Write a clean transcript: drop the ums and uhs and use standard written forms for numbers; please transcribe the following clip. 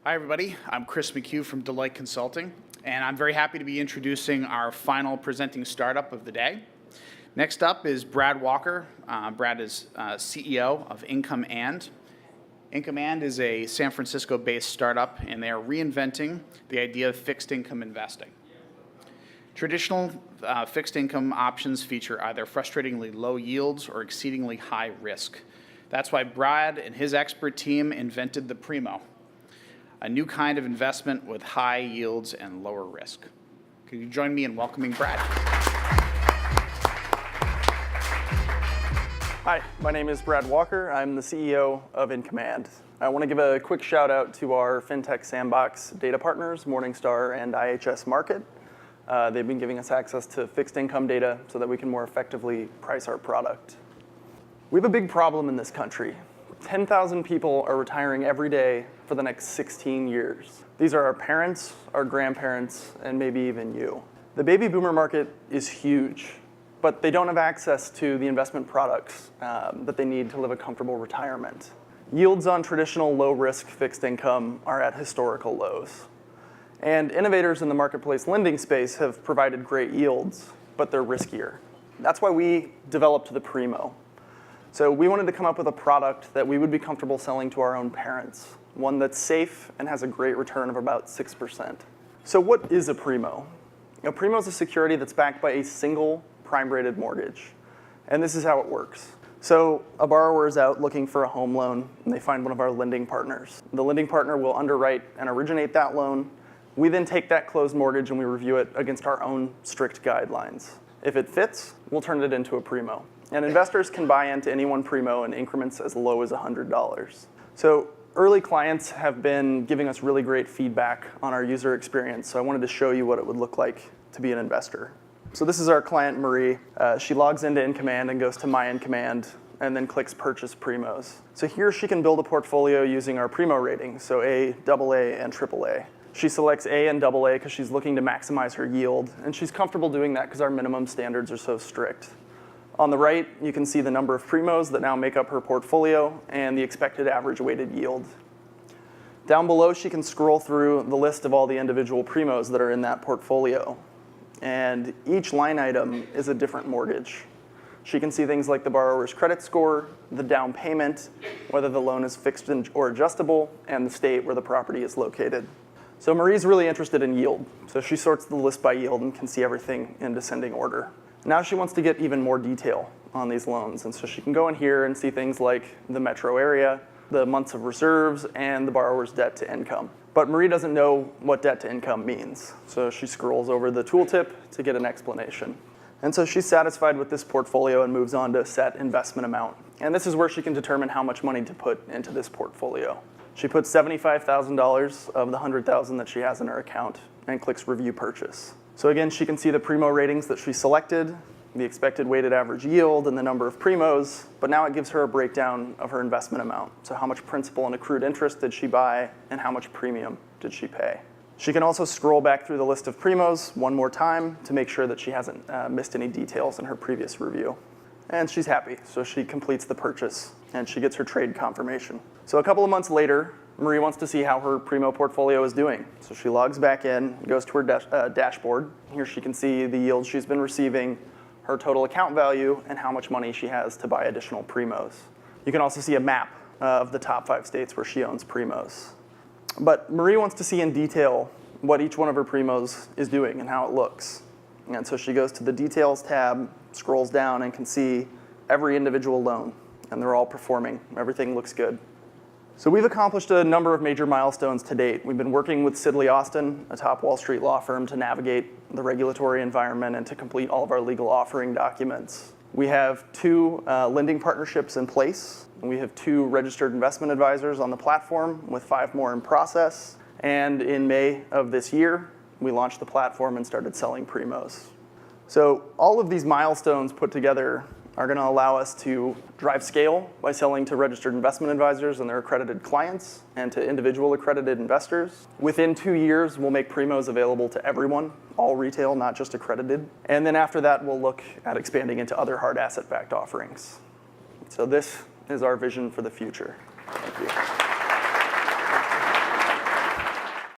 Hi, everybody. I'm Chris McHugh from Delight Consulting, and I'm very happy to be introducing our final presenting startup of the day. Next up is Brad Walker. Brad is CEO of Income And. Income And is a San Francisco-based startup, and they are reinventing the idea of fixed income investing. Traditional fixed income options feature either frustratingly low yields or exceedingly high risk. That's why Brad and his expert team invented the Primo, a new kind of investment with high yields and lower risk. Can you join me in welcoming Brad? Hi, my name is Brad Walker. I'm the CEO of Income And. I want to give a quick shout out to our FinTech Sandbox data partners, Morningstar and IHS Markit. They've been giving us access to fixed income data so that we can more effectively price our product. We have a big problem in this country. 10,000 people are retiring every day for the next 16 years. These are our parents, our grandparents, and maybe even you. The baby boomer market is huge, but they don't have access to the investment products that they need to live a comfortable retirement. Yields on traditional low-risk fixed income are at historical lows. And innovators in the marketplace lending space have provided great yields, but they're riskier. That's why we developed the Primo. So we wanted to come up with a product that we would be comfortable selling to our own parents, one that's safe and has a great return of about 6%. So what is a Primo? A Primo is a security that's backed by a single prime-rated mortgage. And this is how it works. So a borrower is out looking for a home loan, and they find one of our lending partners. The lending partner will underwrite and originate that loan. We then take that closed mortgage and we review it against our own strict guidelines. If it fits, we'll turn it into a Primo. And investors can buy into any one Primo in increments as low as $100. So early clients have been giving us really great feedback on our user experience, so I wanted to show you what it would look like to be an investor. So this is our client, Marie. She logs into Income And and goes to My Income And, and then clicks Purchase Primos. So here she can build a portfolio using our Primo ratings, so A, AA, and AAA. She selects A and AA because she's looking to maximize her yield, and she's comfortable doing that because our minimum standards are so strict. On the right, you can see the number of Primos that now make up her portfolio and the expected average weighted yield. Down below, she can scroll through the list of all the individual Primos that are in that portfolio. And each line item is a different mortgage. She can see things like the borrower's credit score, the down payment, whether the loan is fixed or adjustable, and the state where the property is located. So Marie's really interested in yield. So she sorts the list by yield and can see everything in descending order. Now she wants to get even more detail on these loans, and so she can go in here and see things like the metro area, the months of reserves, and the borrower's debt to income. But Marie doesn't know what debt to income means, so she scrolls over the tooltip to get an explanation. And so she's satisfied with this portfolio and moves on to set investment amount. And this is where she can determine how much money to put into this portfolio. She puts $75,000 of the $100,000 that she has in her account and clicks Review Purchase. So again, she can see the Primo ratings that she selected, the expected weighted average yield, and the number of Primos, but now it gives her a breakdown of her investment amount. So how much principal and accrued interest did she buy, and how much premium did she pay? She can also scroll back through the list of Primos one more time to make sure that she hasn't missed any details in her previous review. And she's happy, so she completes the purchase, and she gets her trade confirmation. So a couple of months later, Marie wants to see how her Primo portfolio is doing. So she logs back in, goes to her dashboard. Here she can see the yield she's been receiving, her total account value, and how much money she has to buy additional Primos. You can also see a map of the top 5 states where she owns Primos. But Marie wants to see in detail what each one of her Primos is doing and how it looks. And so she goes to the Details tab, scrolls down, and can see every individual loan. And they're all performing. Everything looks good. So we've accomplished a number of major milestones to date. We've been working with Sidley Austin, a top Wall Street law firm, to navigate the regulatory environment and to complete all of our legal offering documents. We have 2 lending partnerships in place. We have 2 registered investment advisors on the platform, with 5 more in process. And in May of this year, we launched the platform and started selling Primos. So all of these milestones put together are going to allow us to drive scale by selling to registered investment advisors and their accredited clients and to individual accredited investors. Within 2 years, we'll make Primos available to everyone, all retail, not just accredited. And then after that, we'll look at expanding into other hard asset-backed offerings. So this is our vision for the future. Thank you.